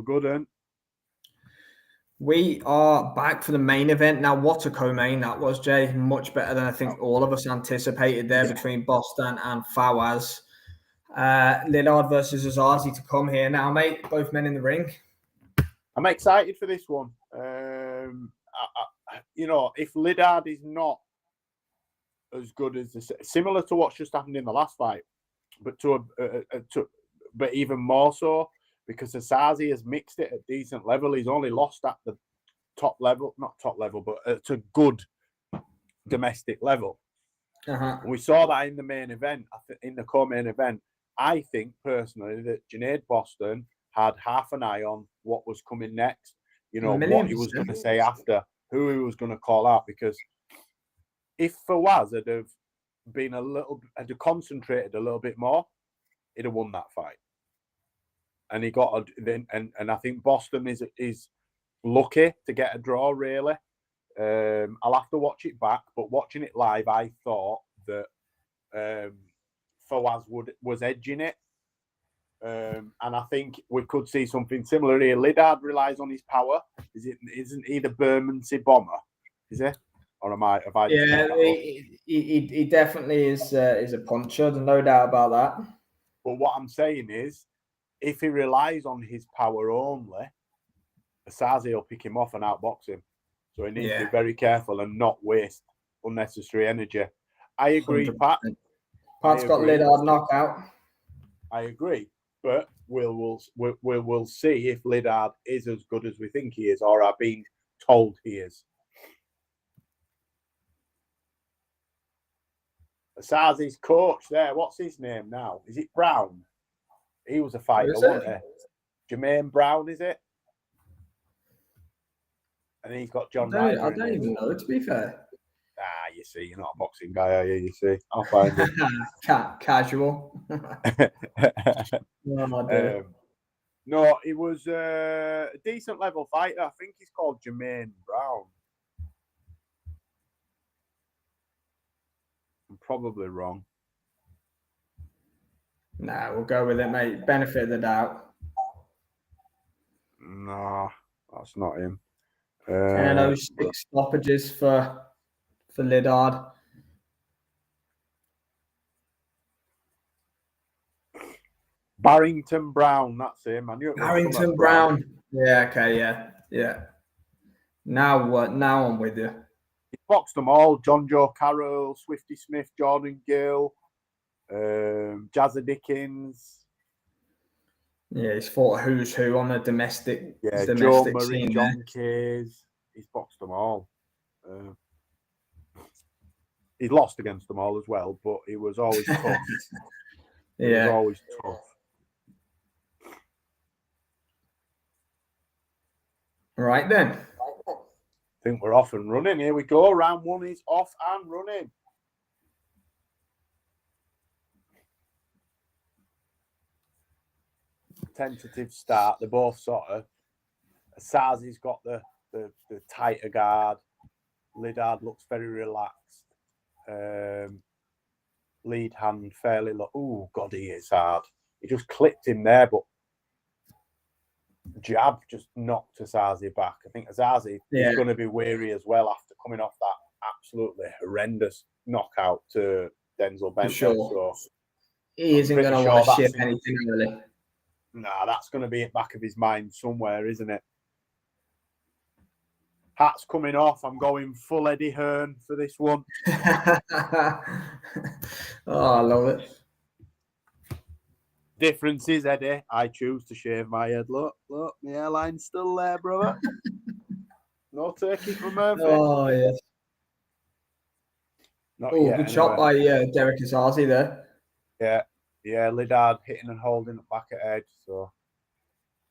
good, and we are back for the main event now. What a co-main that was, Jay. Much better than I think all of us anticipated there between Boston and Fawaz. Liddard versus Osaze to come here now, mate. Both men in the ring. I'm excited for this one. If Liddard is not as good as similar to what's just happened in the last fight, but but even more so because Osaze has mixed it at decent level. He's only lost at the top level, not top level, but at a good domestic level. We saw that in the main event, in the co-main event. I think personally that Junaid Boston had half an eye on what was coming next. What he was going to say after, who he was going to call out. Because if Fawaz had concentrated a little bit more, he'd have won that fight. And he got and I think Boston is lucky to get a draw. Really, I'll have to watch it back. But watching it live, I thought that Fawaz was edging it. And I think we could see something similar here. Liddard relies on his power. Isn't he the Bermondsey bomber? Is he? Or have I? Yeah, he definitely is a puncher. There's no doubt about that. But what I'm saying is, if he relies on his power only, Osaze will pick him off and outbox him. So he needs to be very careful and not waste unnecessary energy. I agree, 100%. Pat. Pat's got Liddard knockout. I agree. But we'll see if Liddard is as good as we think he is, or are being told he is. Osaze's coach there, what's his name now? Is it Brown? He was a fighter, wasn't he? Jermaine Brown, is it? And he's got John Ryder. I don't even know, to be fair. You see, you're not a boxing guy, are you? You see, I'll find him. Casual. No, he was a decent level fighter. I think he's called Jermaine Brown. I'm probably wrong. Nah, we'll go with it, mate. Benefit of the doubt. No, that's not him. 6 stoppages for Liddard. Barrington Brown, that's him. I knew it was Barrington Brown. Yeah, okay, yeah. Now what? Now I'm with you. He boxed them all. John Joe Carroll, Swifty Smith, Jordan Gill, Jazza Dickens. Yeah, he's fought a who's who on a domestic. Yeah, domestic Joe Murray, scene, John Case. He's boxed them all. He's lost against them all as well, but he was always tough. He was always tough. Right then. I think we're off and running. Here we go. Round 1 is off and running. Tentative start. They're both sort of. Osaze's got the tighter guard. Liddard looks very relaxed. Lead hand fairly low. Oh, God, he is hard. He just clipped him there, but jab just knocked Osaze back. I think Osaze is going to be weary as well after coming off that absolutely horrendous knockout to Denzel Benton. Sure. So he isn't going to want to ship anything really. Nah, that's going to be at the back of his mind somewhere, isn't it? Hat's coming off. I'm going full Eddie Hearn for this one. Oh, I love it. Difference is, Eddie, I choose to shave my head. Look, my hairline's still there, brother. No turkey for Murphy. Oh, yes. Not yet, good shot by Derrick Osaze there. Yeah, Liddard hitting and holding the back of head, so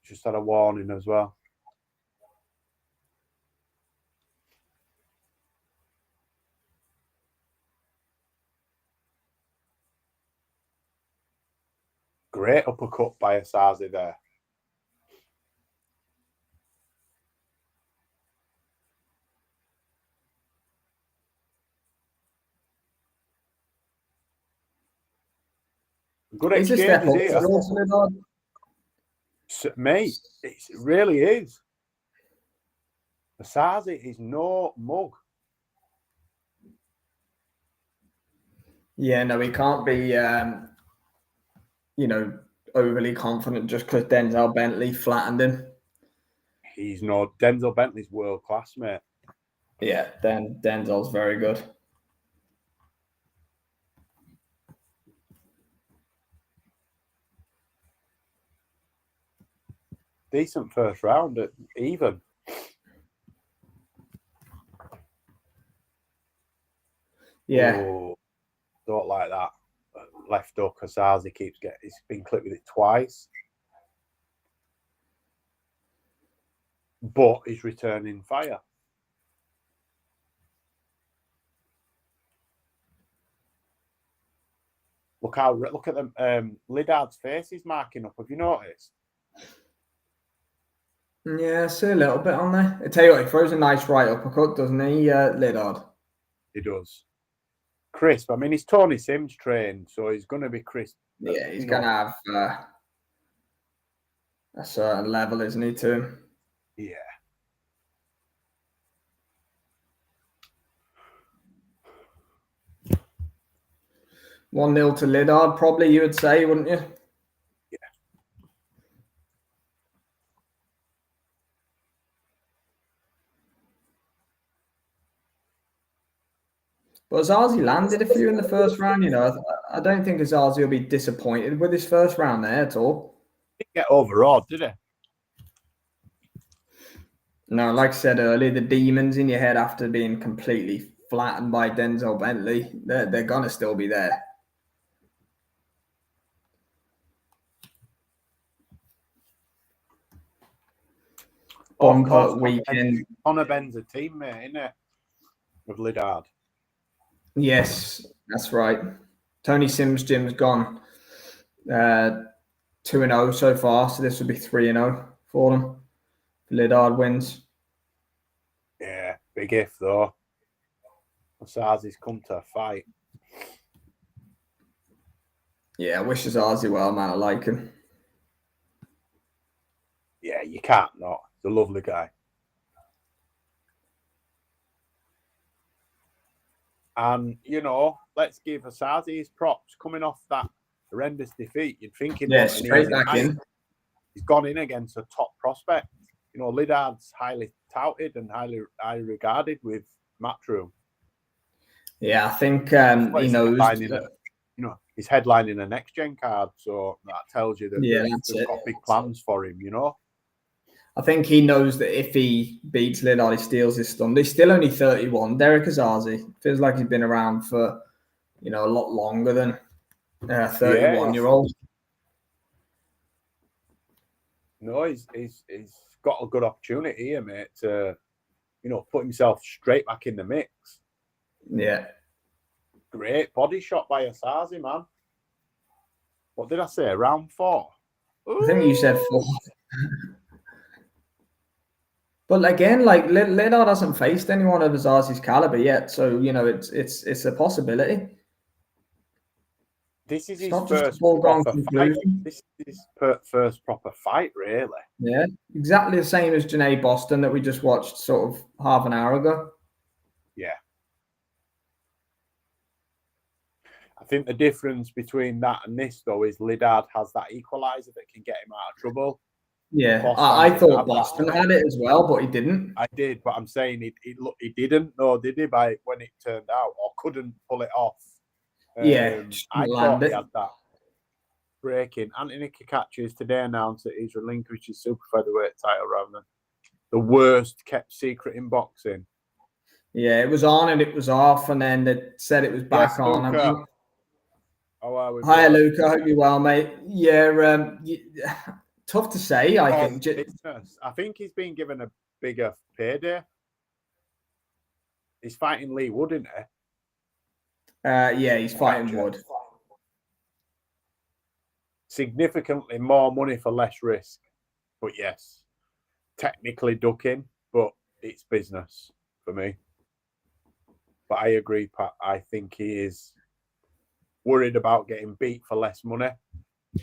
just had a warning as well. Great uppercut by Osaze there. Good exchange here. Mate, it really is. Osaze is no mug. Yeah, no, he can't be, overly confident just because Denzel Bentley flattened him. He's no Denzel Bentley's world class, mate. Yeah, then Denzel's very good. Decent first round, even. Yeah. Oh, don't like that. Left hook, Osaze keeps getting. He's been clipped with it twice, but he's returning fire. Look at them. Liddard's face is marking up. Have you noticed? Yeah, I see a little bit on there. I tell you what, he throws a nice right uppercut, doesn't he, Liddard? He does. Crisp. I mean, he's Tony Sims trained, so he's going to be crisp. Yeah, he's going to have a certain level, isn't he, to him? Yeah. One 0 to Liddard, probably, you would say, wouldn't you? Yeah. But Osaze landed a few in the first round, I don't think Osaze will be disappointed with his first round there at all. He didn't get overawed, did he? No, like I said earlier, the demons in your head after being completely flattened by Denzel Bentley, they're going to still be there. Bumper weekend. Conor Benn's a teammate, isn't it? With Liddard. Yes, that's right. Tony Sims' gym's gone 2-0 so far, so this would be 3-0 for them. Liddard wins. Yeah, big if though. Osaze's come to a fight. Yeah, I wish Osaze well, man. I like him. Yeah, you can't not. He's a lovely guy. And, let's give Osaze his props. Coming off that horrendous defeat, you'd think straight back in. He's gone in against a top prospect. Liddard's highly touted and highly regarded with Matchroom. Yeah, I think he knows. He's headlining a next-gen card, so that tells you that they've got big plans for him, I think he knows that if he beats Liddard, he steals his thunder. He's still only 31. Derrick Osaze feels like he's been around for, a lot longer than a 31-year-old. No, he's got a good opportunity here, mate, to, put himself straight back in the mix. Yeah. Great body shot by Osaze, man. What did I say? Round 4? Ooh. I think you said 4. But again, Liddard hasn't faced anyone of Osaze's caliber yet, so it's a possibility. This is his first proper fight. This is his first proper fight, really. Yeah, exactly the same as Janae Boston that we just watched sort of half an hour ago. Yeah. I think the difference between that and this, though, is Liddard has that equalizer that can get him out of trouble. Yeah, I thought Boston had it as well, but he didn't. I did, but I'm saying he didn't, though, did he, by when it turned out, or couldn't pull it off. I thought he had that breaking. Anthony Kakaches today announced that he's relinquished his super featherweight title rather than the worst kept secret in boxing. Yeah, it was on and it was off, and then they said it was back on. Luca. How are we? Hi, Luca. I hope you're well, mate. Yeah, tough to say. I think he's been given a bigger payday. He's fighting Lee Wood, isn't he? Yeah, he's fighting Wood. Significantly more money for less risk. But yes, technically ducking, but it's business for me. But I agree, Pat. I think he is worried about getting beat for less money.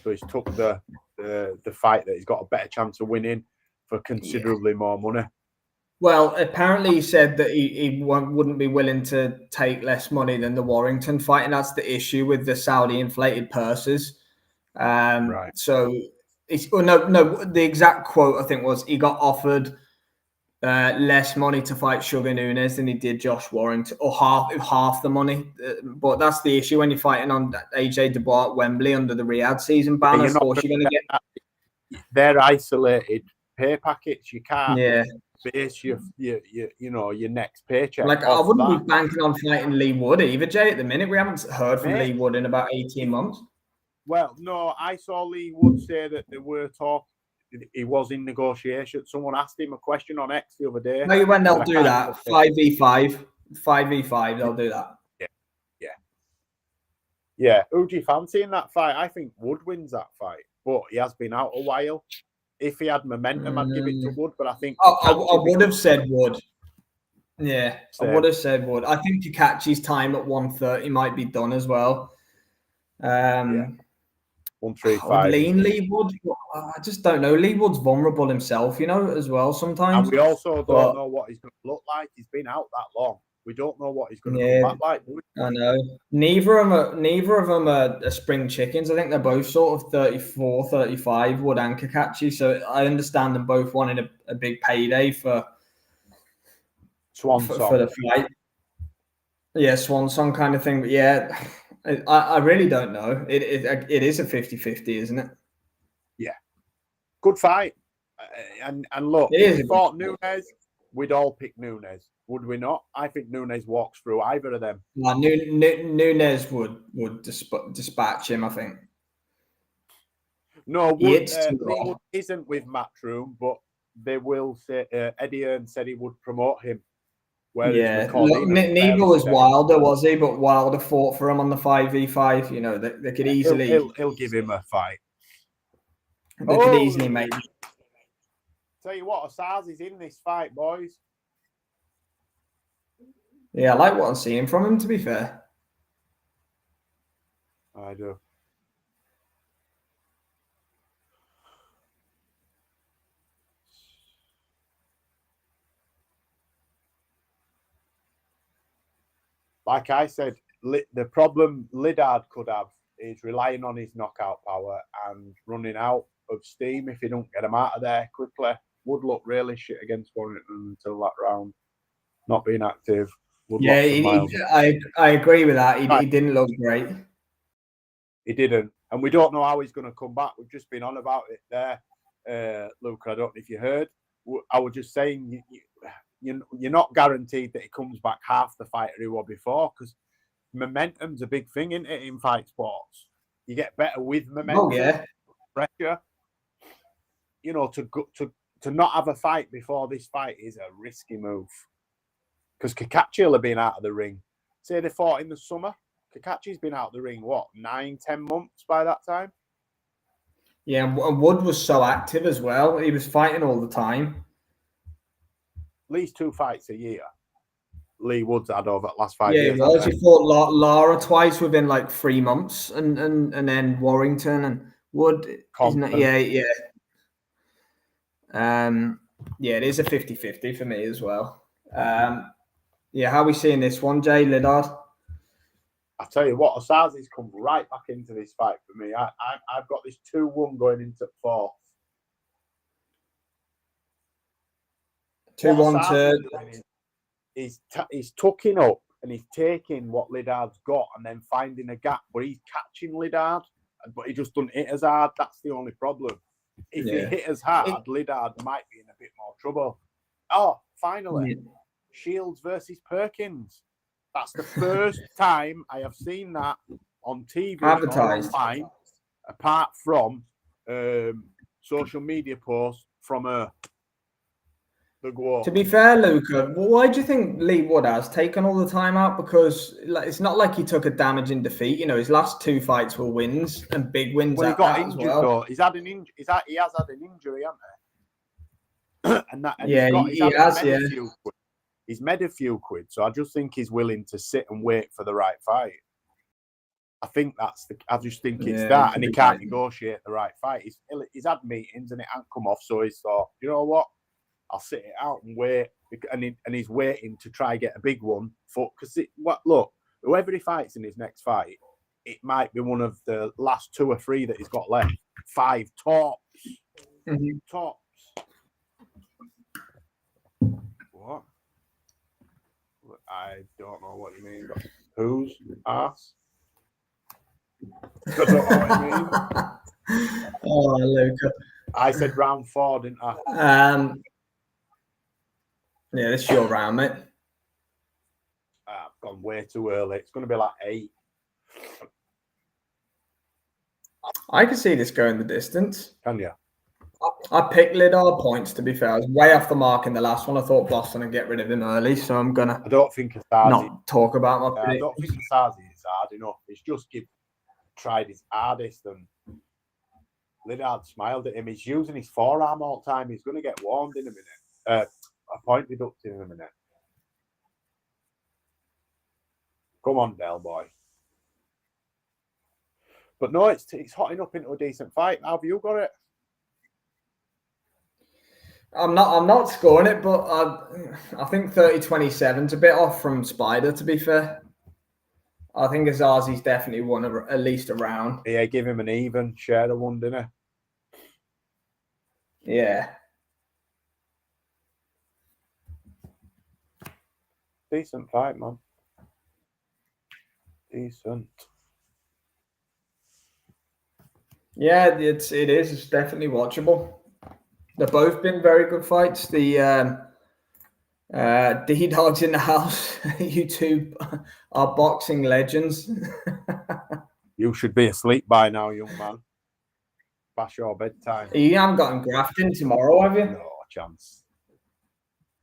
So he's took the fight that he's got a better chance of winning for considerably more money. Well, apparently he said that he wouldn't be willing to take less money than the Warrington fight, and that's the issue with the Saudi inflated purses. Right. So it's no. The exact quote I think was he got offered less money to fight Sugar Nunes than he did Josh Warrington, or half the money. But that's the issue when you're fighting on AJ Dubois at Wembley under the Riyadh season ban. Of course, you're going to get. They're isolated pay packets. You can't Yeah. base your next paycheck. Like I wouldn't be banking on fighting Lee Wood either, Jay. At the minute, we haven't heard from Lee Wood in about 18 months. Well, no, I saw Lee Wood say that there were talk. He was in negotiation. Someone asked him a question on X the other day. No, when they'll do that 5v5, 5v5, they'll do that. Yeah. Who do you fancy in that fight? I think Wood wins that fight, but he has been out a while. If he had momentum, I'd give it to Wood, but I think I would have said Wood. Yeah, Same. I would have said Wood. I think Kakachi's time at 130 might be done as well. 135. Lean Lee Wood. I just don't know. Lee Wood's vulnerable himself, as well sometimes. And we also don't know what he's going to look like. He's been out that long. We don't know what he's going to come back like. I know. Neither of them are spring chickens. I think they're both sort of 34, 35, Wood and Kakachi. So I understand them both wanting a big payday for the fight. Yeah, swan song kind of thing. But yeah, I really don't know. It is a 50-50, isn't it? Yeah. Good fight. And look, if we fought Nunes, we'd all pick Nunes. Would we not? I think Nunes walks through either of them. Well, Nunes would dispatch him, I think. No, Wood isn't with Matchroom, but they will say Eddie Earn said he would promote him. Neither was Wilder, was he? But Wilder fought for him on the 5v5. They could easily. He'll give him a fight. They could easily make. Tell you what, Osaze is in this fight, boys. Yeah, I like what I'm seeing from him, to be fair. I do. Like I said, the problem Liddard could have is relying on his knockout power and running out of steam if he don't get him out of there quickly. Would look really shit against Warrington until that round. Not being active. I agree with that. He didn't look great. He didn't. And we don't know how he's going to come back. We've just been on about it there. Luke, I don't know if you heard. I was just saying, you're not guaranteed that he comes back half the fighter he was before, because momentum's a big thing, isn't it, in fight sports? You get better with momentum. Oh, yeah. Pressure. To not have a fight before this fight is a risky move. Because Kakachi will have been out of the ring. Say they fought in the summer. Kakachi's been out of the ring, 9-10 months by that time? Yeah, and Wood was so active as well. He was fighting all the time. At least 2 fights a year. Lee Wood's had over the last 5 years. Yeah, he was. He fought Lara twice within 3 months, and then Warrington and Wood. Yeah. It is a 50-50 for me as well. How are we seeing this one, Jay Liddard? I tell you what, Osaze's come right back into this fight for me. I've got this 2-1 going into 4th. 2-1 He's tucking up and he's taking what Liddard's got and then finding a gap where he's catching Liddard, but he just doesn't hit as hard. That's the only problem. If he hit as hard, Liddard might be in a bit more trouble. Oh, finally. Shields versus Perkins. That's the first time I have seen that on TV advertised, online, apart from social media posts from her. To be fair, Luca, why do you think Lee Wood has taken all the time out? Because it's not like he took a damaging defeat. His last 2 fights were wins and big wins. Well, he got injured though. He has had an injury, hasn't he? He's made a few quid, so I just think he's willing to sit and wait for the right fight. I think I just think it's Yeah, that, and he can't right. negotiate the right fight. He's had meetings and it hasn't come off, so he's thought, you know what, I'll sit it out and wait, and he's waiting to try get a big one. Because look, whoever he fights in his next fight, it might be one of the last 2 or 3 that he's got left. 5 tops. Mm-hmm. Tops. What? I don't know what you mean. Whose ass? I don't know what you mean. Oh, Luca. I said round 4, didn't I? Yeah, this is your round, mate. I've gone way too early. It's going to be like 8. I can see this going the distance. Can you? I picked Liddard points, to be fair. I was way off the mark in the last one. I thought Boston would get rid of him early, so I'm going to not talk about my prediction. I don't think Osaze is hard enough. He's just tried his hardest, and Liddard smiled at him. He's using his forearm all the time. He's going to get warmed in a minute. A point deducted in a minute. Come on, Del boy. But no, it's hotting up into a decent fight. How have you got it? I'm not scoring it, but I think 30-27 is a bit off from Spider, to be fair. I think Osaze's definitely won at least a round. Yeah, give him an even share of one, didn't he? Yeah. Decent fight, man. Decent. Yeah, it is. It's definitely watchable. They've both been very good fights. The D-Dogs in the house. You two are boxing legends. You should be asleep by now, young man. Past your bedtime. You haven't got him grafting tomorrow, have you? No chance.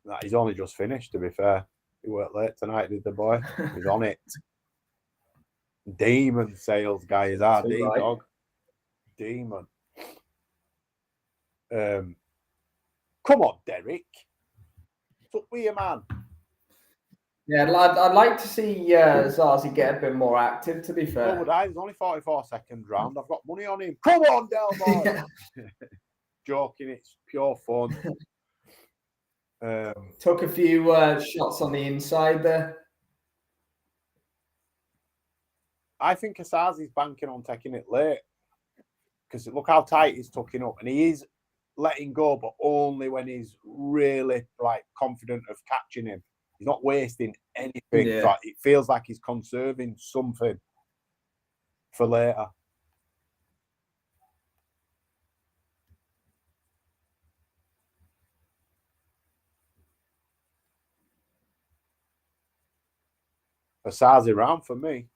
Nah, he's only just finished, to be fair. He worked late tonight, did the boy? He's on it. Demon sales guy is our D-Dog. Right. Demon. Come on, Derrick. What's up with you, man? Yeah, I'd like to see Osaze get a bit more active, to be fair. So would I. There's only 44 seconds round. I've got money on him. Come on, Del boy. Joking, it's pure fun. Took a few shots on the inside there. I think Osaze's banking on taking it late. Because look how tight he's tucking up. And he is letting go, but only when he's really confident of catching him. He's not wasting anything. Yeah. So it feels like he's conserving something for later. Osaze round for me.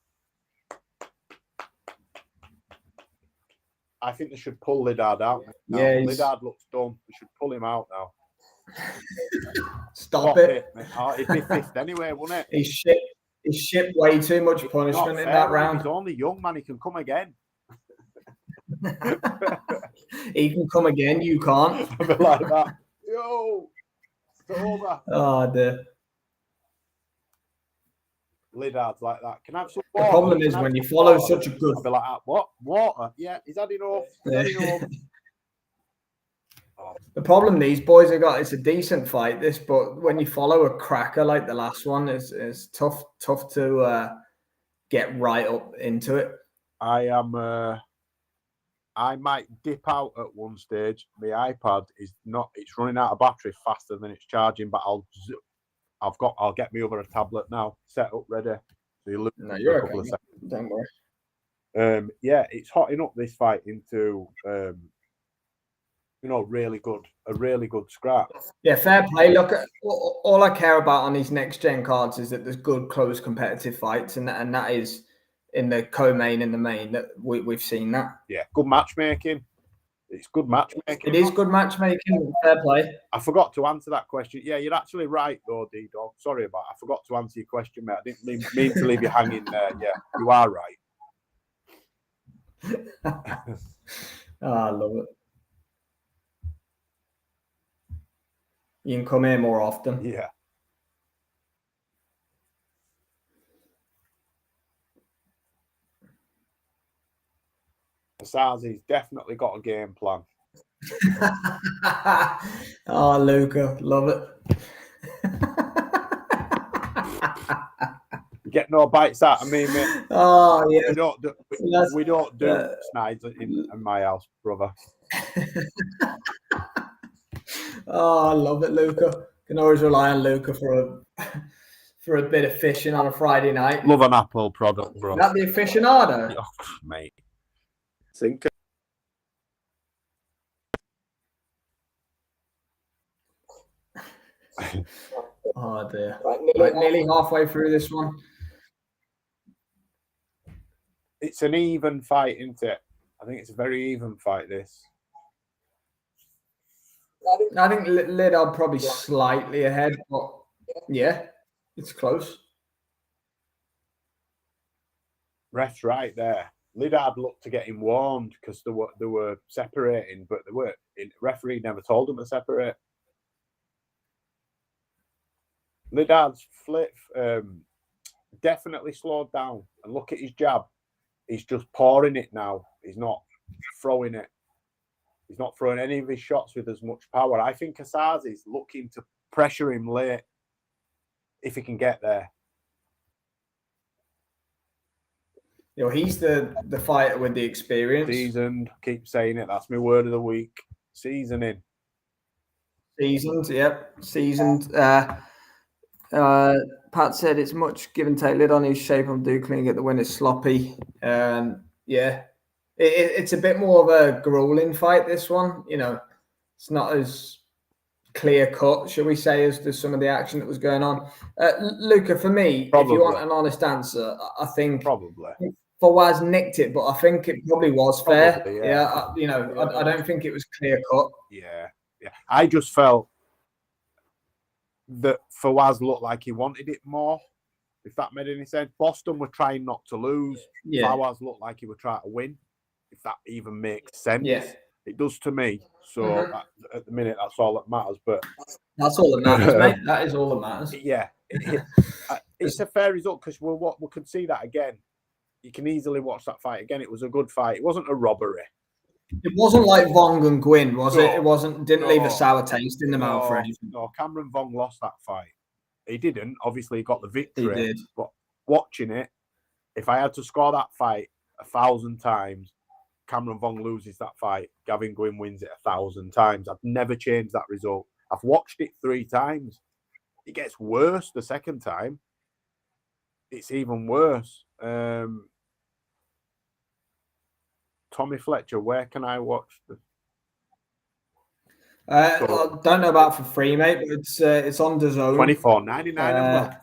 I think they should pull Liddard out now. Yeah, Liddard looks done. They should pull him out now. Stop it. He'd be fifth anyway, wouldn't it? He's shipped way too much punishment in that round. He's only young, man. He can come again. He can come again. You can't. A bit like that. Yo, it's over. Oh, dear. Liddard's like that. Can I have some water? The problem is when you follow such a good... I'll be like that. What? Water? Yeah, he's had enough. The problem these boys have got, it's a decent fight, this, but when you follow a cracker like the last one, it's tough to get right up into it. I might dip out at one stage. My iPad it's running out of battery faster than it's charging, but I'll get me over a tablet now, set up, ready. So you look you're a couple of seconds. Don't worry. Yeah, it's hotting up this fight into a really good scrap. Yeah, fair play. Look, all I care about on these next gen cards is that there's good, close, competitive fights, and that is in the co-main and the main that we've seen that. Yeah, good matchmaking. It's good matchmaking. It is good matchmaking. Fair play. I forgot to answer that question. Yeah, you're actually right, though, D-Dog. Sorry about it. I forgot to answer your question, mate. I didn't mean to leave you hanging there. Yeah, you are right. I love it. You can come here more often. Yeah. Osaze's definitely got a game plan. Oh, Luca, love it. You get no bites out of me, mate. Oh, yeah. We don't do snides in my house, brother. Oh, I love it, Luca. Can always rely on Luca for a bit of fishing on a Friday night. Love an Apple product, bro. Is that the aficionado? Oh, mate. Think. Oh dear. Right, nearly halfway through this one. It's an even fight, isn't it? I think it's a very even fight, this. I think Liddard probably slightly ahead, but yeah, it's close. Ref's right there. Liddard looked to get him warned because they were separating, but referee never told them to separate. Liddard's flip definitely slowed down, and look at his jab. He's just pouring it now. He's not throwing it. He's not throwing any of his shots with as much power. I think Osaze's looking to pressure him late if he can get there. You know, he's the fighter with the experience. Seasoned. Keep saying it. That's my word of the week. Seasoning. Seasoned. Yep. Seasoned. Pat said it's much give and take. Lid on his shape on Dukeling at the win is sloppy. Yeah. It's a bit more of a grueling fight, this one. You know, it's not as clear cut, shall we say, as some of the action that was going on. Luca, for me, Probably. If you want an honest answer, I think probably Fawaz nicked it, but I think it probably was fair. Probably, yeah. I don't think it was clear cut. Yeah. I just felt that Fawaz looked like he wanted it more, if that made any sense. Boston were trying not to lose. Yeah. Fawaz looked like he would try to win, if that even makes sense. Yeah. It does to me. So at the minute, that's all that matters. But that's all that matters, mate. That is all that matters. Yeah. It's a fair result because we could see that again. You can easily watch that fight again. It was a good fight. It wasn't a robbery. It wasn't like Vong and Gwyn, was it? It didn't leave a sour taste in the mouth or anything. No, Cameron Vong lost that fight. He didn't. Obviously, he got the victory. He did. But watching it, if I had to score that fight 1,000 times, Cameron Vong loses that fight, Gavin Gwyn wins it 1,000 times. I'd never change that result. I've watched it 3 times. It gets worse the second time. It's even worse. Tommy Fletcher, where can I watch the? I don't know about for free, mate, but it's on DAZN. $24.99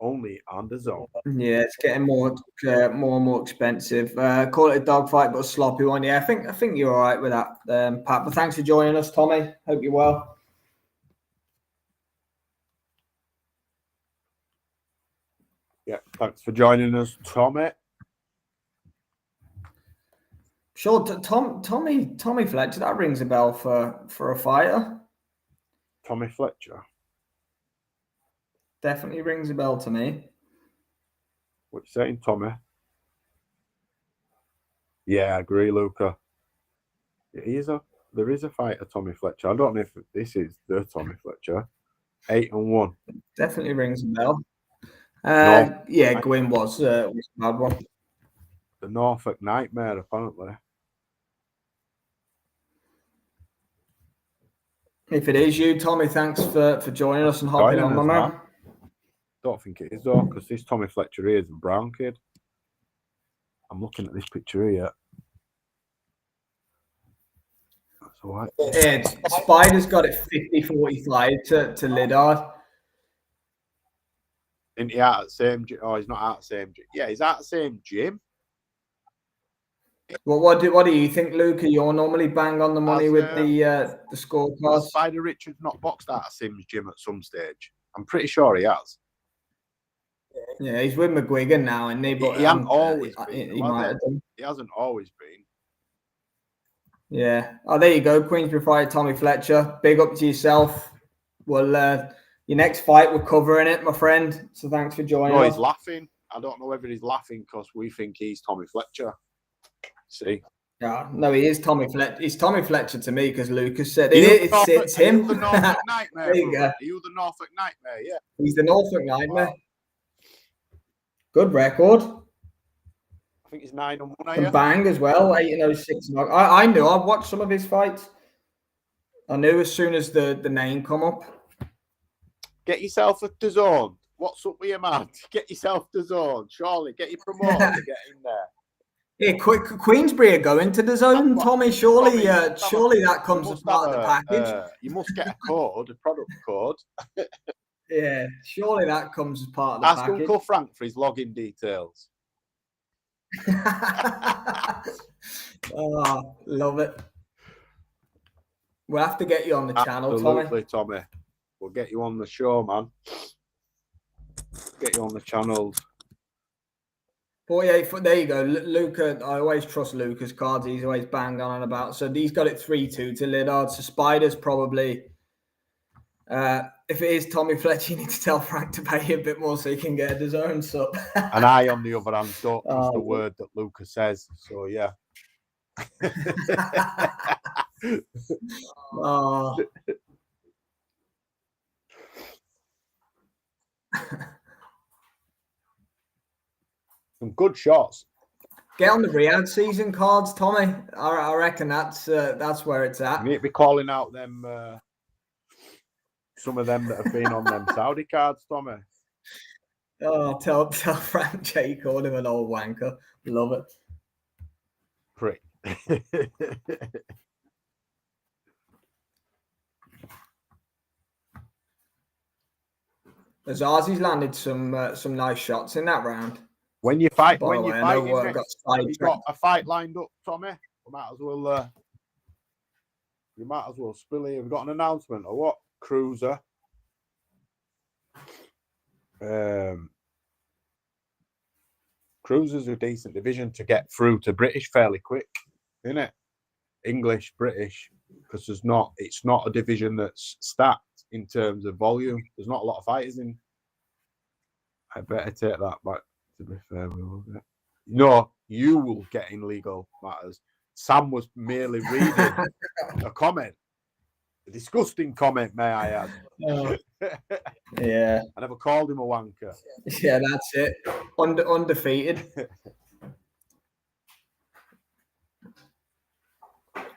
only on DAZN. Yeah, it's getting more and more expensive. Call it a dogfight, but a sloppy one. Yeah, I think you're all right with that, Pat. But thanks for joining us, Tommy. Hope you're well. Yeah, thanks for joining us, Tommy. Sure, Tommy Fletcher. That rings a bell for a fighter. Tommy Fletcher definitely rings a bell to me. What you saying, Tommy? Yeah, I agree, Luca. Yeah, there is a fighter, Tommy Fletcher. I don't know if this is the Tommy Fletcher. 8-1. Definitely rings a bell. Yeah, Gwyn was a bad one. The Norfolk Nightmare, apparently. If it is you, Tommy, thanks for joining us and hopping on, my man. Don't think it is, though, because this Tommy Fletcher here is a brown kid. I'm looking at this picture here. That's all right. Yeah, Spider's got it 50-45 to Liddard. Isn't he out at the same gym? Oh, he's not out at the same gym. Yeah, he's out at the same gym. Well, what do you think, Luca? You're normally bang on the money with the scorecards. Spider Richards not boxed out at Sim's gym at some stage. I'm pretty sure he has. Yeah, he's with McGuigan now, isn't he? But he hasn't always been. He might have done. He hasn't always been. Yeah. Oh, there you go. Queensbury fight, Tommy Fletcher. Big up to yourself. Well, your next fight, we're covering it, my friend. So thanks for joining us. He's laughing. I don't know whether he's laughing because we think he's Tommy Fletcher. See? Yeah, no, he is Tommy Fletcher. He's Tommy Fletcher to me because Lucas said it's him. Are you the Norfolk Nightmare? There you go. Are you the Norfolk Nightmare? Yeah. He's the Norfolk Nightmare. Wow. Good record. I think he's 9-1. And bang as well, 8-6. I knew. I watched some of his fights. I knew as soon as the name come up. Get yourself a DAZN. What's up with you, man? Get yourself DAZN. Surely, get your promoter to get in there. Yeah, Queensbury are going to DAZN, Tommy. Surely, surely that comes as part of the package. You must get a code, a product code. Yeah, surely that comes as part of the Ask package. Uncle Frank for his login details. Oh, love it. We'll have to get you on the channel, Tommy. Absolutely, Tommy. We'll get you on the show, man. Get you on the channel. But yeah, there you go. Luca, I always trust Luca's cards. He's always banged on and about. So he's got it 3-2 to Liddard. So Spider's probably, if it is Tommy Fletcher, you need to tell Frank to pay you a bit more so he can get his own sub. And I, on the other hand, don't use the word that Luca says. So yeah. Oh. Some good shots. Get on the Riyadh season cards, Tommy. I reckon that's where it's at. You need to be calling out them some of them that have been on them Saudi cards, Tommy. Oh, tell Frank J called him an old wanker. Love it. Prick. Osaze's landed some nice shots in that round. When you fight, By the way, I know you've got a fight lined up, Tommy. You might as well spill here. We've got an announcement or what? Cruiser. Cruiser's a decent division to get through to British fairly quick, isn't it? English, British, because it's not a division that's stacked in terms of volume. There's not a lot of fighters in. I better take that back. To be fair, we will get. No, you will get in legal matters. Sam was merely reading a comment, a disgusting comment, may I add. Yeah. I never called him a wanker. Yeah, that's it. Undefeated.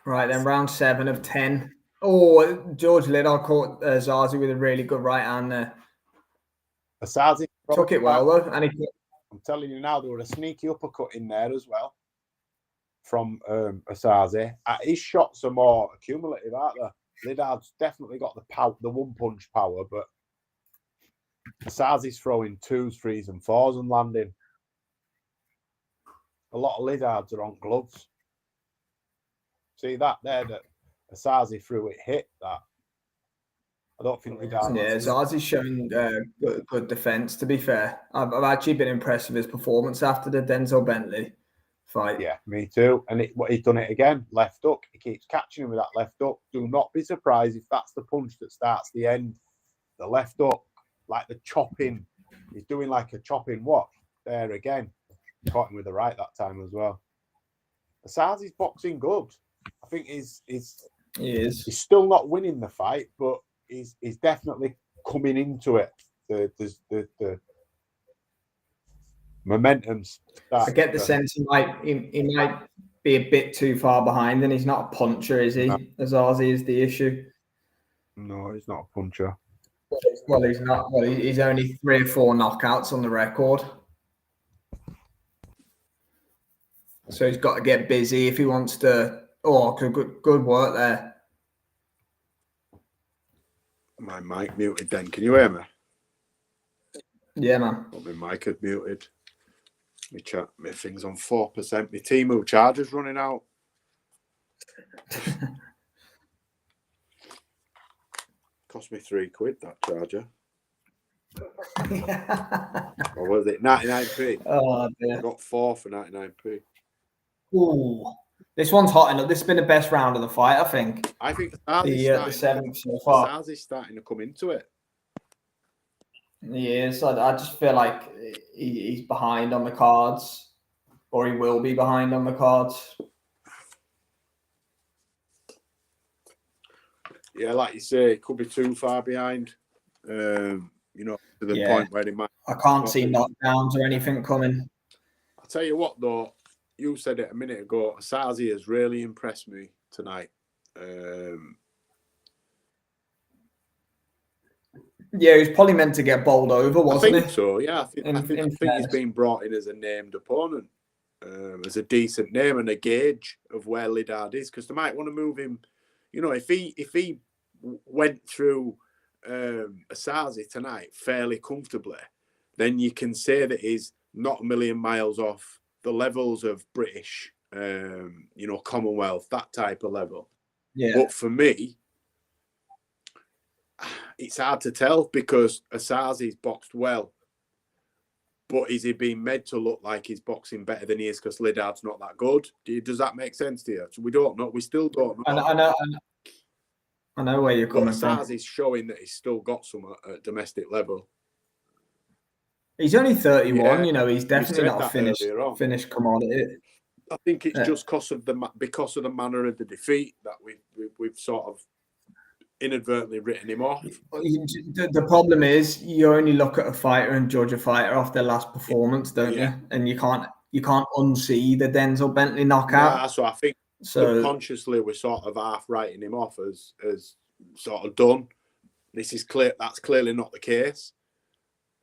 Right, then round 7 of 10. Oh, George Liddard caught Osaze with a really good right hand there. Osaze took it well, though. And I'm telling you now, there was a sneaky uppercut in there as well from Osaze. His shots are more accumulative, aren't they? Liddard's definitely got the power, the one-punch power, but Osaze's throwing 2s, 3s, and 4s and landing. A lot of Liddards are on gloves. See that there, that Osaze threw it, hit that. I don't think Liddard. Yeah, Osaze's showing good defense, to be fair. I've actually been impressed with his performance after the Denzel Bentley fight. Yeah, me too. And he's done it again, left hook. He keeps catching him with that left hook. Do not be surprised if that's the punch that starts the end. The left hook, like the chopping. He's doing like a chopping watch there again. Caught him with the right that time as well. Osaze's boxing good. I think he is. He's still not winning the fight, but he's definitely coming into it. The momentum's. I get the sense he might be a bit too far behind, and he's not a puncher, is he? No. Osaze is the issue. No, he's not a puncher. Well, he's not. Well, he's only 3 or 4 knockouts on the record. So he's got to get busy if he wants to. Oh, good work there. My mic muted then. Can you hear me? Yeah, man. Well, my mic had muted. My thing's on 4%. My Temu charger's running out. Cost me £3 that charger. Or was it 99p? Oh dear. I got 4 for 99p. Ooh. This one's hot enough. This has been the best round of the fight, I think. I think the 7th so far. Osaze's starting to come into it. He is. I just feel like he's behind on the cards, or he will be behind on the cards. Yeah, like you say, it could be too far behind. To the point where he might. I can't see knockdowns or anything coming. I'll tell you what, though, you said it a minute ago. Osaze has really impressed me tonight. Yeah, he was probably meant to get bowled over, wasn't he? I think so. Yeah, I think he's been brought in as a named opponent, as a decent name and a gauge of where Liddard is, because they might want to move him. If he went through Osaze tonight fairly comfortably, then you can say that he's not a million miles off the levels of British, Commonwealth, that type of level. Yeah. But for me, it's hard to tell because Osaze's boxed well. But is he being made to look like he's boxing better than he is because Liddard's not that good? Does that make sense to you? So we don't know. We still don't know. I know where you're coming from. Osaze's showing that he's still got some at domestic level. He's only 31. He's definitely not a finished commodity. I think it's just because of the manner of the defeat that we've sort of inadvertently written him off. The problem is you only look at a fighter and judge a fighter off their last performance, don't you? And you can't unsee the Denzel Bentley knockout. Yeah, so I think subconsciously we're sort of half writing him off as sort of done. This is clear. That's clearly not the case.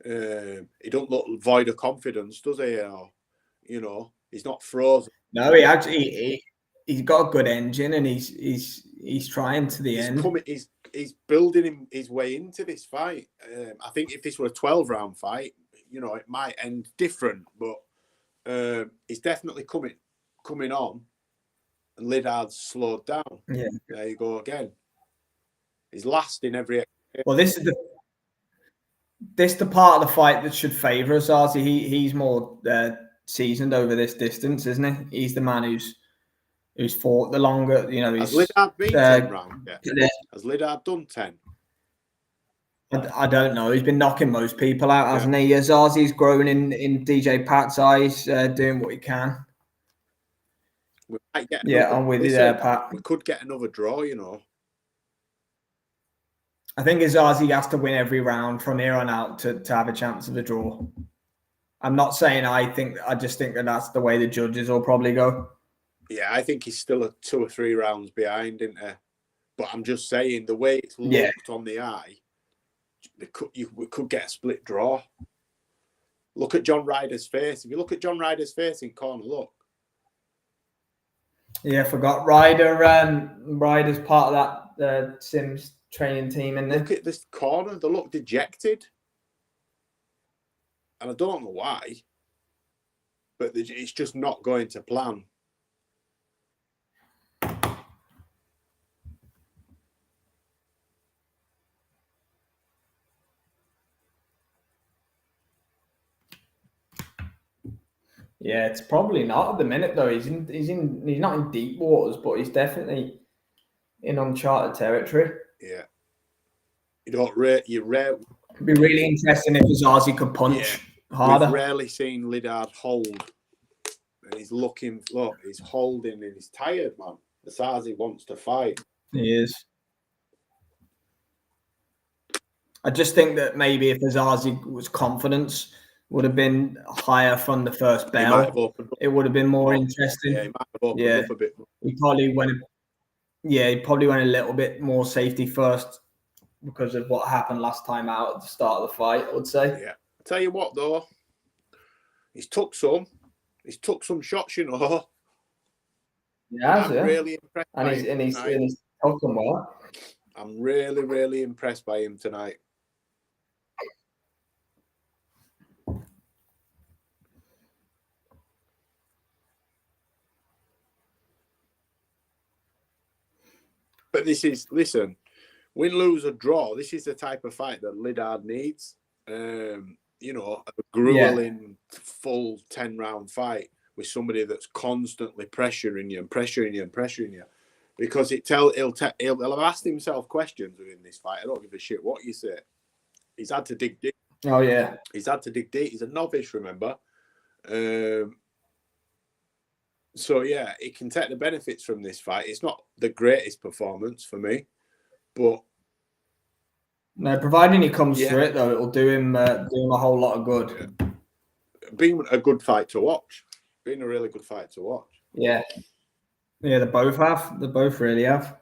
He don't look void of confidence, does he? He's not frozen. No, he's got a good engine and he's trying to the end. He's building his way into this fight. I think if this were a 12-round fight, it might end different. But he's definitely coming on, and Liddard's slowed down. Yeah, there you go again. He's last in every. Well, this is the part of the fight that should favour Osaze. He's more seasoned over this distance, isn't he? He's the man who's fought the longer. Has Liddard been 10 rounds? Yeah. Has Liddard done 10? I don't know. He's been knocking most people out, hasn't he? Osaze's grown in DJ Pat's eyes, doing what he can. We might get I'm with you there, Pat. We could get another draw, I think Osaze has to win every round from here on out to have a chance of a draw. I'm not saying I just think that's the way the judges will probably go. Yeah, I think he's still 2 or 3 rounds behind, isn't he? But I'm just saying, the way it's looked on the eye, we could get a split draw. Look at John Ryder's face. If you look at John Ryder's face in corner, look. Yeah, I forgot Ryder. Ryder's part of that Sims training team. And look at this corner. They look dejected. And I don't know why, but it's just not going to plan. Yeah, it's probably not at the minute though. He's not in deep waters, but he's definitely in uncharted territory. Yeah, It'd be really interesting if Osaze could punch harder. We've rarely seen Liddard hold, and he's he's holding and he's tired, man. Osaze wants to fight. He is. I just think that maybe if Osaze's confidence would have been higher from the first bell, it would have been more interesting. Yeah, he might have opened up a bit more. He probably went a little bit more safety first because of what happened last time out at the start of the fight, I would say. Yeah. I tell you what, though, he's took some shots, Yeah, I'm really impressed. And he's took them well. I'm really, really impressed by him tonight. But listen, win, lose, or draw, this is the type of fight that Liddard needs. A grueling, full 10-round fight with somebody that's constantly pressuring you. Because he'll have asked himself questions within this fight. I don't give a shit what you say. He's had to dig deep. Oh, yeah. He's had to dig deep. He's a novice, remember? So, yeah, he can take the benefits from this fight. It's not the greatest performance for me. But no, providing he comes through it, though, it'll do him a whole lot of good. Yeah. Being a good fight to watch. Being a really good fight to watch. Yeah. Yeah, they both have. They both really have.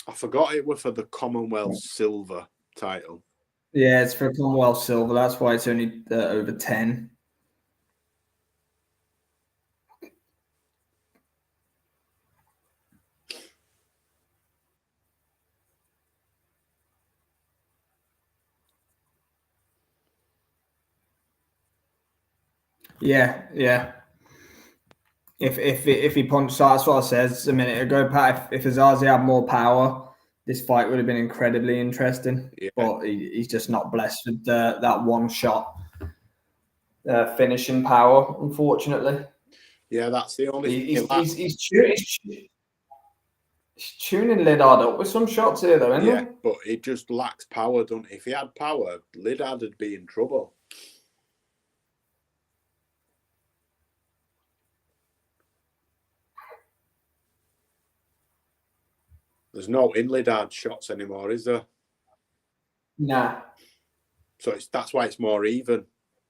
I forgot it was for the Commonwealth Silver title. Yeah, it's for Commonwealth Silver. That's why it's only over 10. Yeah. If he punched, that's what I said a minute ago, Pat. If Osaze had more power, this fight would have been incredibly interesting. Yeah. But he's just not blessed with that one shot finishing power, unfortunately. Yeah, that's the only. He's tuning Liddard up with some shots here, though, isn't he? But he just lacks power, don't he? If he had power, Liddard would be in trouble. There's no in Liddard shots anymore, is there? Nah. So that's why it's more even,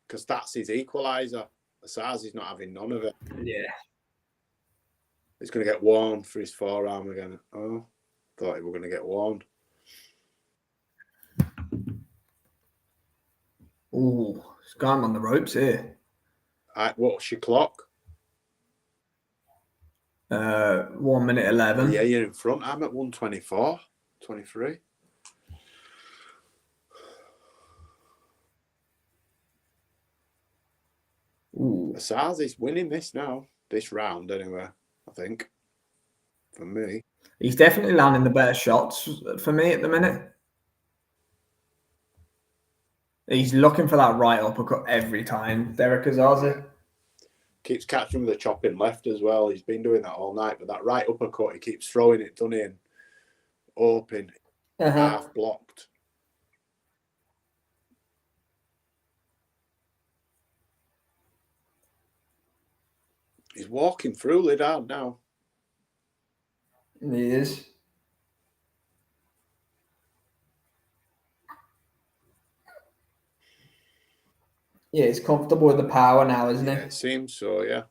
because that's his equaliser. Osaze's not having none of it. Yeah. He's going to get warned for his forearm again. Oh, thought he were going to get warned. Ooh, he's got him on the ropes here. What's your clock? 1 minute 11. Yeah, you're in front. I'm at 1:24, 23. Ooh. Osaze's winning this now. This round, anyway, I think. For me. He's definitely landing the better shots for me at the minute. He's looking for that right uppercut every time, Derrick Osaze. Keeps catching with a chopping left as well. He's been doing that all night, but that right uppercut, he keeps throwing it done in, open, half blocked. He's walking through Liddard now. He is. Yeah, he's comfortable with the power now, isn't he? It seems so, yeah.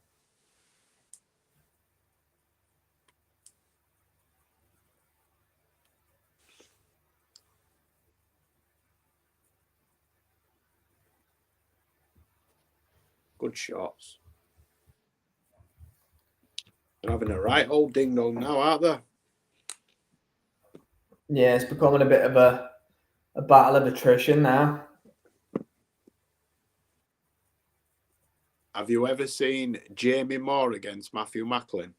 Good shots. They're having a right old ding dong now, aren't they? Yeah, it's becoming a bit of a battle of attrition now. Have you ever seen Jamie Moore against Matthew Macklin?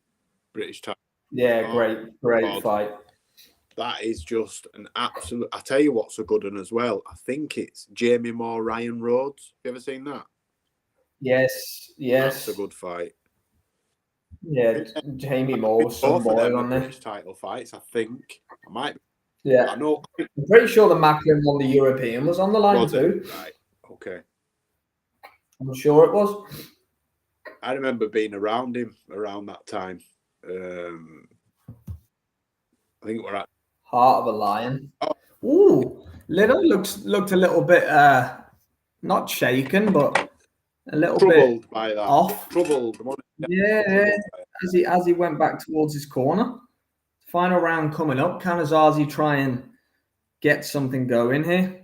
British title. Yeah, great fight. That is just an absolute. I tell you what's a good one as well. I think it's Jamie Moore, Ryan Rhodes. Have you ever seen that? Yes. That's a good fight. Yeah, Jamie Moore was some boy on there. British title fights, I think. I might. Yeah. I know. I'm pretty sure the Macklin won the European was on the line too. Right. Okay. I'm sure it was. I remember being around him around that time. I think we're at Heart of a Lion. Ooh, Liddard looked a little bit not shaken, but a little troubled bit by that. Off. Troubled. Yeah. As he went back towards his corner. Final round coming up. Can Osaze try and get something going here?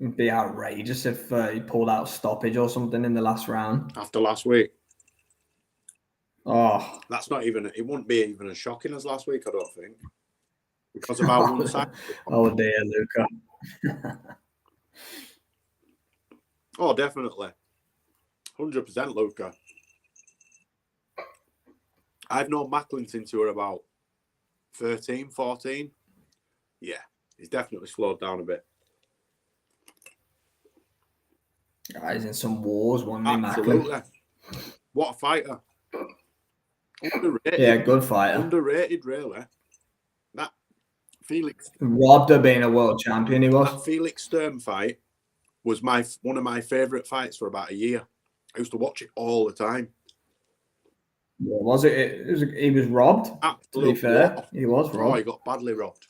It'd be outrageous if he pulled out stoppage or something in the last round. After last week. Oh. That's not even, it wouldn't be even as shocking as last week, I don't think. Because of our one side. Oh dear, Luca. Oh, definitely. 100% Luca. I've known Macklin since we were about 13, 14. Yeah, he's definitely slowed down a bit. He's in some wars, wasn't he, Absolutely. Macklin? What a fighter. Underrated. Yeah, good fighter. Underrated, really. That Felix. Robbed of being a world champion, he was. That Felix Sturm fight was one of my favourite fights for about a year. I used to watch it all the time. Yeah, was it? He was robbed. Absolute to be fair, lot. he was robbed. Oh, he got badly robbed.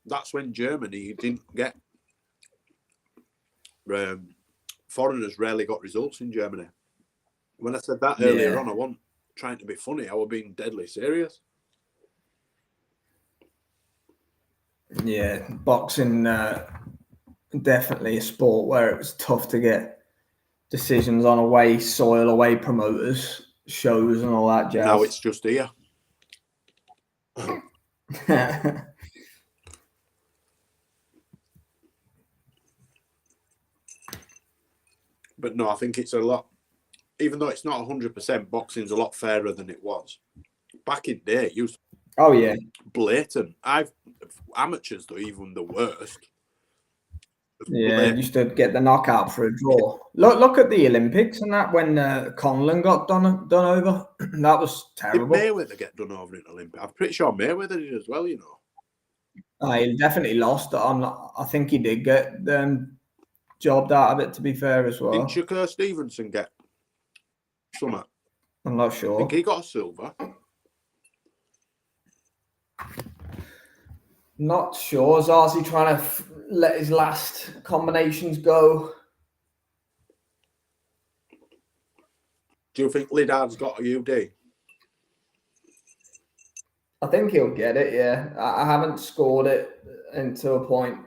That's when Germany didn't get. Foreigners rarely got results in Germany. When I said that earlier on, I wasn't trying to be funny. I was being deadly serious. Yeah, boxing definitely a sport where it was tough to get decisions on away soil, away promoters, shows, and all that jazz. Now it's just here. But no, I think it's a lot. Even though it's not 100%, boxing's a lot fairer than it was back in the day. It used blatant. Amateurs though, even the worst. Yeah, used to get the knockout for a draw. Look at the Olympics and that when Conlon got done over. That was terrible. Did Mayweather get done over in Olympics? I'm pretty sure Mayweather did as well. You know. He definitely lost. I think he did get jobbed out of it. To be fair, as well. Didn't Shakur Stevenson get something? I'm not sure. I think he got a silver. Not sure. Osaze trying to let his last combinations go. Do you think Liddard's got a UD? I think he'll get it, yeah. I haven't scored it into a point,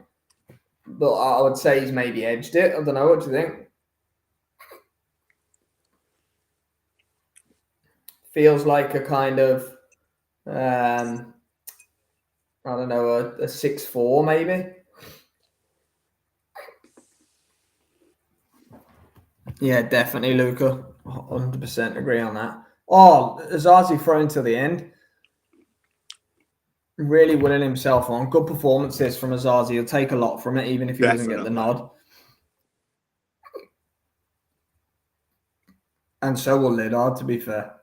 but I would say he's maybe edged it. I don't know. What do you think? Feels like a kind of, I don't know, a 6-4 maybe. Yeah, definitely, Luca. 100% agree on that. Oh, Osaze thrown to the end. Really willing himself on. Good performances from Osaze. He'll take a lot from it, even if he doesn't get the nod. And so will Liddard, to be fair.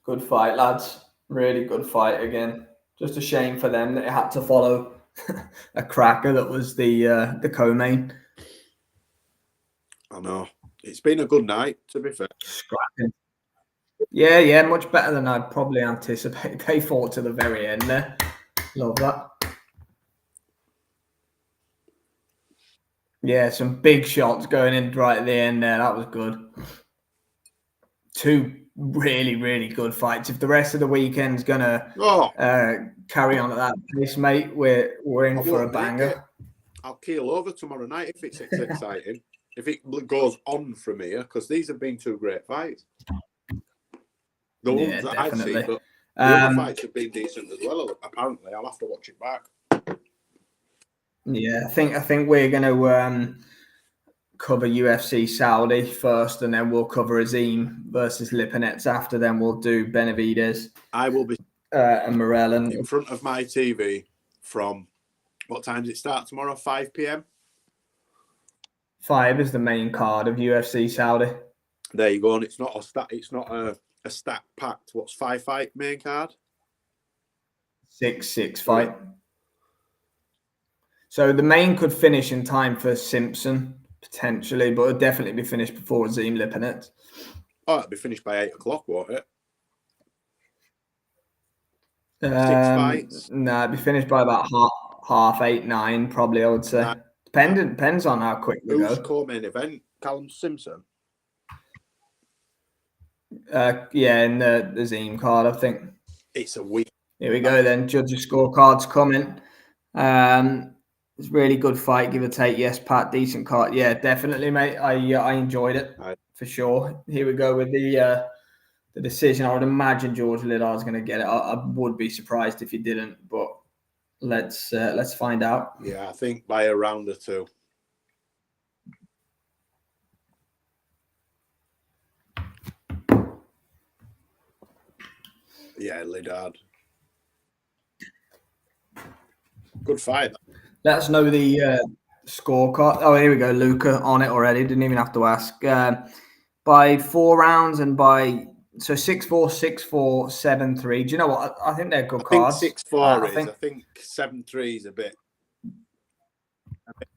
Good fight, lads. Really good fight again. Just a shame for them that it had to follow a cracker that was the co-main. I know. It's been a good night, to be fair. Scrapping. Yeah, much better than I'd probably anticipate. They fought to the very end there. Love that. Yeah, some big shots going in right at the end there. That was good. Two really, really good fights. If the rest of the weekend's gonna carry on at that pace, mate, we're in for a banger. I'll keel over tomorrow night if it's exciting. If it goes on from here, because these have been two great fights. The ones that I've seen, but the other fights have been decent as well. Apparently, I'll have to watch it back. Yeah, I think we're going to cover UFC Saudi first, and then we'll cover Azim versus Lipinets after. Then we'll do Benavidez. I will be and Morellin in front of my TV from what time does it start tomorrow? 5 p.m. 5 is the main card of UFC Saudi. There you go, and it's not a stack packed. What's 5 fight main card? 6 fight. So the main could finish in time for Simpson potentially, but it'll definitely be finished before Azim Lipinets. Oh, it'll be finished by 8 o'clock, won't it? 6 fights? No, it'll be finished by about half 8, 9, probably. I would say. Depends on how quick we go. Who's co-main event? Callum Simpson. Yeah, in the Azim card, I think. It's a week. Here we go then. Judges' scorecards coming. It's a really good fight, give or take. Yes, Pat, decent card. Yeah, definitely, mate. I enjoyed it for sure. Here we go with the decision. I would imagine George Liddard is going to get it. I would be surprised if he didn't, but let's find out. Yeah, I think by a round or two. Yeah, Liddard. Good fight. Let us know the scorecard. Oh, here we go. Luca on it already. Didn't even have to ask. By 4 rounds and by 6-4, 6-4, 7-3. Do you know what? I think they're good cards. 6-4 is. I think 7-3 is a bit.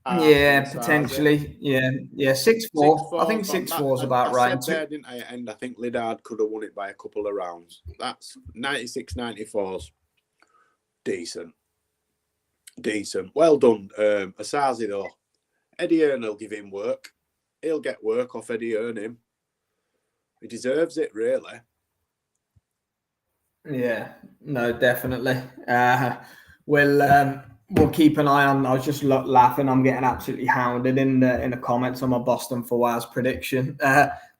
Yeah, potentially. Yeah. 6-4. I think 6-4 is about right. I said there, didn't I? And I think Liddard could have won it by a couple of rounds. That's 96-94's decent. Well done, Osaze though. Eddie Hearn will give him work. He'll get work off Eddie Hearn him. He deserves it, really. Yeah, no, definitely. We'll keep an eye on. I was just laughing. I'm getting absolutely hounded in the comments on my Boston for Wales prediction.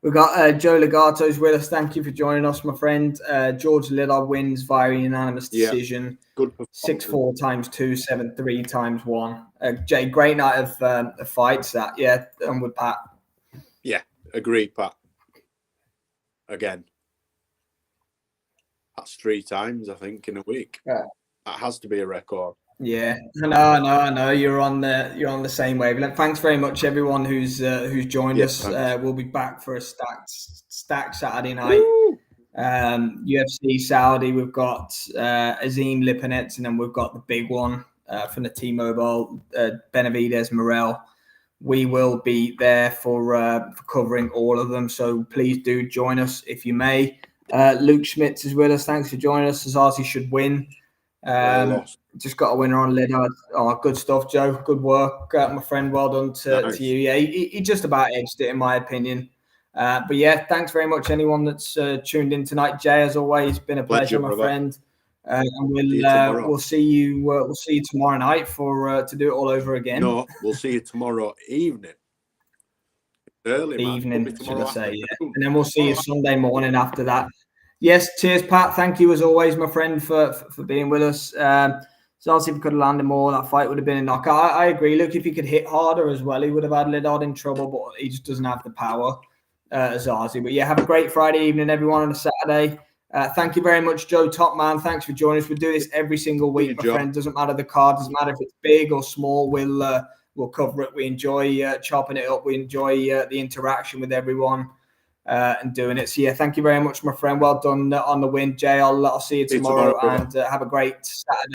We've got Joe Legato's with us. Thank you for joining us, my friend. George Liddard wins via unanimous decision. Good 6-4 times 2, 7-3 times 1. Jay, great night of fights. That I'm with Pat. Yeah, agreed, Pat. Again, that's 3 times I think in a week. Yeah. That has to be a record. Yeah, I know. You're on the same wavelength. Thanks very much, everyone who's joined us. We'll be back for a stacked Saturday night. UFC Saudi. We've got Azim Lipinets, and then we've got the big one from the T-Mobile, Benavidez Morel. We will be there for covering all of them. So please do join us if you may. Luke Schmitz is with us. Thanks for joining us. Osaze should win. Just got a winner on Liddard. Oh, good stuff, Joe. Good work, my friend. Well done to you. Yeah, he just about edged it, in my opinion. But yeah, thanks very much, anyone that's tuned in tonight. Jay, as always, been a pleasure, my friend. And we'll see you tomorrow night to do it all over again. No, we'll see you tomorrow evening. Early evening, should I say? Yeah, and then we'll see you Sunday morning after that. Yes, cheers, Pat. Thank you as always, my friend, for being with us. So obviously, if we could have landed more, that fight would have been a knockout. I agree. Look, if he could hit harder as well, he would have had Liddard in trouble, but he just doesn't have the power, Osaze. But yeah, have a great Friday evening, everyone, on a Saturday. Thank you very much, Joe Top Man. Thanks for joining us. We do this every single week, my friend. Doesn't matter the card, doesn't matter if it's big or small. We'll cover it. We enjoy chopping it up. We enjoy the interaction with everyone and doing it. So yeah, thank you very much, my friend. Well done on the win, Jay. I'll see you tomorrow and have a great Saturday.